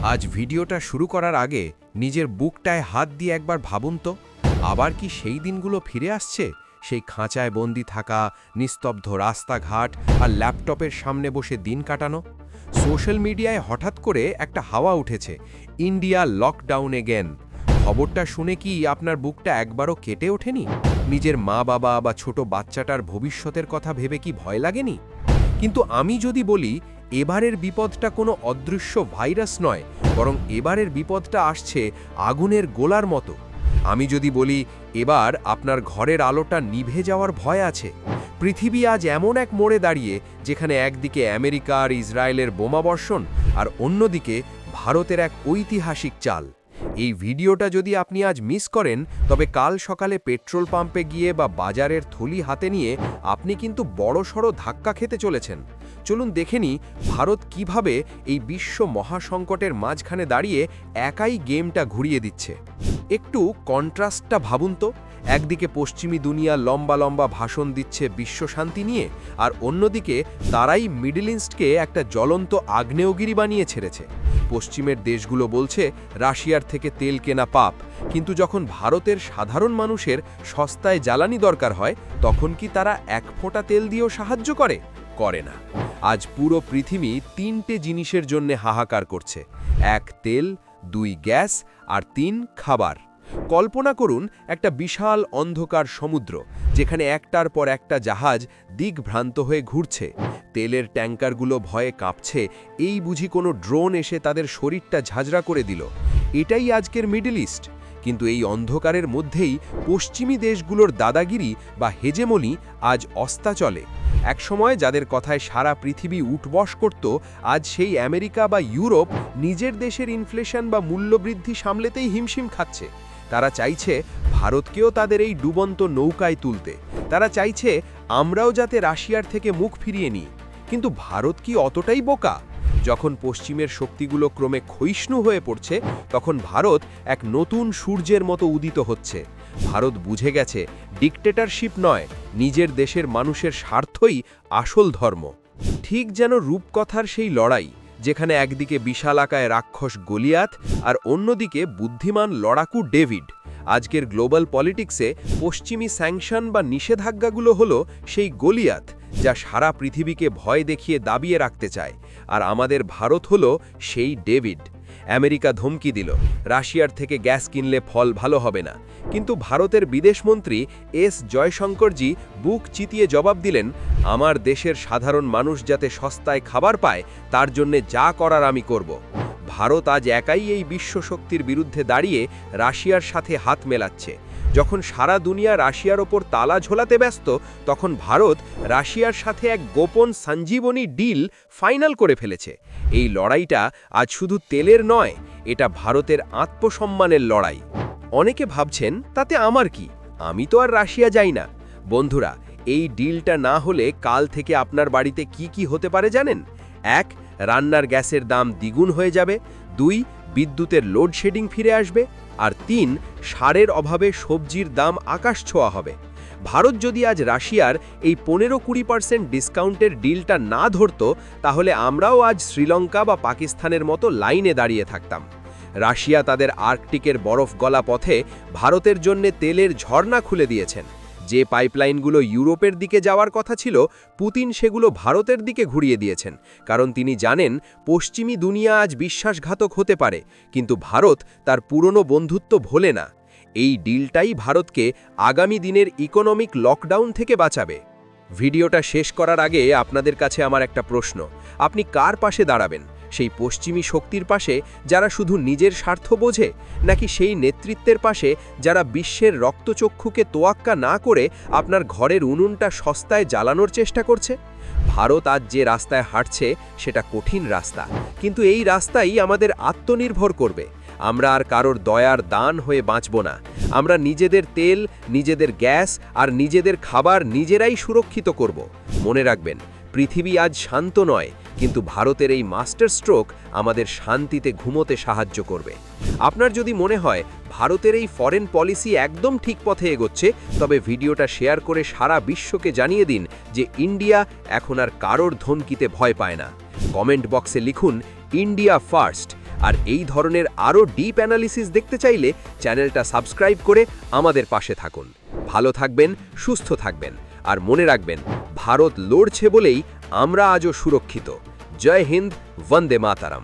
আজ ভিডিওটা শুরু করার আগে নিজের বুকটায় হাত দিয়ে একবার ভাবুন তো, আবার কি সেই দিনগুলো ফিরে আসছে? সেই খাঁচায় বন্দি থাকা, নিস্তব্ধ রাস্তাঘাট আর ল্যাপটপের সামনে বসে দিন কাটানো। সোশ্যাল মিডিয়ায় হঠাৎ করে একটা হাওয়া উঠেছে, ইন্ডিয়া লকডাউন এগেন। খবরটা শুনে কি আপনার বুকটা একবারও কেটে ওঠেনি? নিজের মা বাবা বা ছোট বাচ্চাটার ভবিষ্যতের কথা ভেবে কি ভয় লাগেনি? কিন্তু আমি যদি বলি এবারের বিপদটা কোনো অদৃশ্য ভাইরাস নয়, বরং এবারের বিপদটা আসছে আগুনের গোলার মতো। আমি যদি বলি এবার আপনার ঘরের আলোটা নিভে যাওয়ার ভয় আছে। পৃথিবী আজ এমন এক মোড়ে দাঁড়িয়ে যেখানে একদিকে আমেরিকা আর ইসরায়েলের বোমাবর্ষণ আর অন্যদিকে ভারতের এক ঐতিহাসিক চাল। এই ভিডিওটা যদি আপনি আজ মিস করেন, তবে কাল সকালে পেট্রোল পাম্পে গিয়ে বা বাজারের থলি হাতে নিয়ে আপনি কিন্তু বড়সড় ধাক্কা খেতে চলেছেন। চলুন দেখে নিই ভারত কিভাবে এই বিশ্ব মহাসংকটের মাঝখানে দাঁড়িয়ে একাই গেমটা ঘুরিয়ে দিচ্ছে। একটু কন্ট্রাস্টটা ভাবুন তো, একদিকে পশ্চিমী দুনিয়া লম্বা লম্বা ভাষণ দিচ্ছে বিশ্ব শান্তি নিয়ে, আর অন্যদিকে তারাই মিডল ইস্টকে একটা জ্বলন্ত আগ্নেয়গিরি বানিয়ে ছেড়েছে। পশ্চিমের দেশগুলো বলছে রাশিয়ার থেকে তেল কেনা পাপ, কিন্তু যখন ভারতের সাধারণ মানুষের সস্তায় জ্বালানি দরকার হয়, তখন কি তারা এক ফোঁটা তেল দিয়েও সাহায্য করে না। আজ পুরো পৃথিবী তিনটে জিনিসের জন্য হাহাকার করছে: এক তেল, দুই গ্যাস, আর তিন খাবার। কল্পনা করুন একটা বিশাল অন্ধকার সমুদ্র, যেখানে একটার পর একটা জাহাজ দিকভ্রান্ত হয়ে ঘুরছে। তেলের ট্যাঙ্কারগুলো ভয়ে কাঁপছে, এই বুঝি কোনো ড্রোন এসে তাদের শরীরটা ঝাঁঝরা করে দিল। এটাই আজকের মিডল ইস্ট। কিন্তু এই অন্ধকারের মধ্যেই পশ্চিমী দেশগুলোর দাদাগিরি বা হেজেমনি আজ অস্তাচলে। একসময় যাদের কথায় সারা পৃথিবী উঠবস করত, আজ সেই আমেরিকা বা ইউরোপ নিজের দেশের ইনফ্লেশন বা মূল্যবৃদ্ধি সামলেতেই হিমশিম খাচ্ছে। তারা চাইছে ভারতকেও তাদের এই ডুবন্ত নৌকায় তুলতে। তারা চাইছে আমরাও যাতে রাশিয়ার থেকে মুখ ফিরিয়ে নিই। কিন্তু ভারত কি অতটাই বোকা? যখন পশ্চিমের শক্তিগুলো ক্রমে ক্ষয়িষ্ণু হয়ে পড়ছে, তখন ভারত এক নতুন সূর্যের মতো উদিত হচ্ছে। ভারত বুঝে গেছে ডিকটেটরশিপ নয়, নিজের দেশের মানুষের স্বার্থই আসল ধর্ম। ঠিক যেন রূপকথার সেই লড়াই, যেখানে একদিকে বিশালাকায় রাক্ষস গলিয়াত আর অন্যদিকে বুদ্ধিমান লড়াকু ডেভিড। আজকের গ্লোবাল পলিটিক্সে পশ্চিমী স্যাংশন বা নিষেধাজ্ঞাগুলো হলো সেই গলিয়াত, যা সারা পৃথিবীকে ভয় দেখিয়ে দাবিয়ে রাখতে চায়। আর আমাদের ভারত হলো সেই ডেভিড। আমেরিকা ধমকি দিল রাশিয়ার থেকে গ্যাস কিনলে ফল ভালো হবে না, কিন্তু ভারতের বিদেশমন্ত্রী এস জয়শঙ্করজি বুক চিতিয়ে জবাব দিলেন, আমার দেশের সাধারণ মানুষ যাতে সস্তায় খাবার পায়, তার জন্যে যা করার আমি করব। ভারত আজ একাই এই বিশ্ব শক্তির বিরুদ্ধে দাঁড়িয়ে রাশিয়ার সাথে হাত মেলাচ্ছে। যখন সারা দুনিয়া রাশিয়ার ওপর তালা ঝোলাতে ব্যস্ত, তখন ভারত রাশিয়ার সাথে এক গোপন সঞ্জীবনী ডিল ফাইনাল করে ফেলেছে। এই লড়াইটা আজ শুধু তেলের নয়, এটা ভারতের আত্মসম্মানের লড়াই। অনেকে ভাবছেন তাতে আমার কি, আমি তো আর রাশিয়া যাই না। বন্ধুরা, এই ডিলটা না হলে কাল থেকে আপনার বাড়িতে কি কি হতে পারে জানেন? 1. রান্নার গ্যাসের দাম দ্বিগুণ হয়ে যাবে। 2. বিদ্যুতের লোডশেডিং ফিরে আসবে। আর 3. সারের অভাবে সবজির দাম আকাশ ছোঁয়া হবে। ভারত যদি আজ রাশিয়ার এই 15-20% ডিসকাউন্টের ডিলটা না ধরত, তাহলে আমরাও আজ শ্রীলঙ্কা বা পাকিস্তানের মতো লাইনে দাঁড়িয়ে থাকতাম। রাশিয়া তাদের আর্কটিকের বরফ গলা পথে ভারতের জন্য তেলের ঝর্ণা খুলে দিয়েছেন। যে পাইপলাইনগুলো ইউরোপের দিকে যাওয়ার কথা ছিল, পুতিন সেগুলো ভারতের দিকে ঘুরিয়ে দিয়েছেন, কারণ তিনি জানেন পশ্চিমী দুনিয়া আজ বিশ্বাসঘাতক হতে পারে, কিন্তু ভারত তার পুরনো বন্ধুত্ব ভোলে না। এই ডিলটাই ভারতকে আগামী দিনের ইকোনমিক লকডাউন থেকে বাঁচাবে। ভিডিওটা শেষ করার আগে আপনাদের কাছে আমার একটা প্রশ্ন: আপনি কার পাশে দাঁড়াবেন? সেই পশ্চিমী শক্তির পাশে যারা শুধু নিজের স্বার্থ বোঝে, নাকি সেই নেতৃত্বের পাশে যারা বিশ্বের রক্তচক্ষুকে তোয়াক্কা না করে আপনার ঘরের উনুনটা সস্তায় জ্বালানোর চেষ্টা করছে? ভারত আজ যে রাস্তায় হাঁটছে সেটা কঠিন রাস্তা, কিন্তু এই রাস্তাই আমাদের আত্মনির্ভর করবে। আমরা আর কারোর দয়ার দান হয়ে বাঁচব না। আমরা নিজেদের তেল, নিজেদের গ্যাস আর নিজেদের খাবার নিজেরাই সুরক্ষিত করব। মনে রাখবেন, পৃথিবী আজ শান্ত নয়, কিন্তু ভারতের এই মাস্টার স্ট্রোক আমাদের শান্তিতে ঘুমোতে সাহায্য করবে। আপনার যদি মনে হয় ভারতের এই ফরেন পলিসি একদম ঠিক পথে এগোচ্ছে, তবে ভিডিওটা শেয়ার করে সারা বিশ্বকে জানিয়ে দিন যে ইন্ডিয়া এখন আর কারোর ধমকিতে ভয় পায় না। কমেন্ট বক্সে লিখুন ইন্ডিয়া ফার্স্ট, আর এই ধরনের আরও ডিপ অ্যানালিসিস দেখতে চাইলে চ্যানেলটা সাবস্ক্রাইব করে আমাদের পাশে থাকুন। ভালো থাকবেন, সুস্থ থাকবেন, আর মনে রাখবেন, ভারত লড়ছে বলেই আমরা আজও সুরক্ষিত। জয় হিন্দ, বন্দে মাতারাম।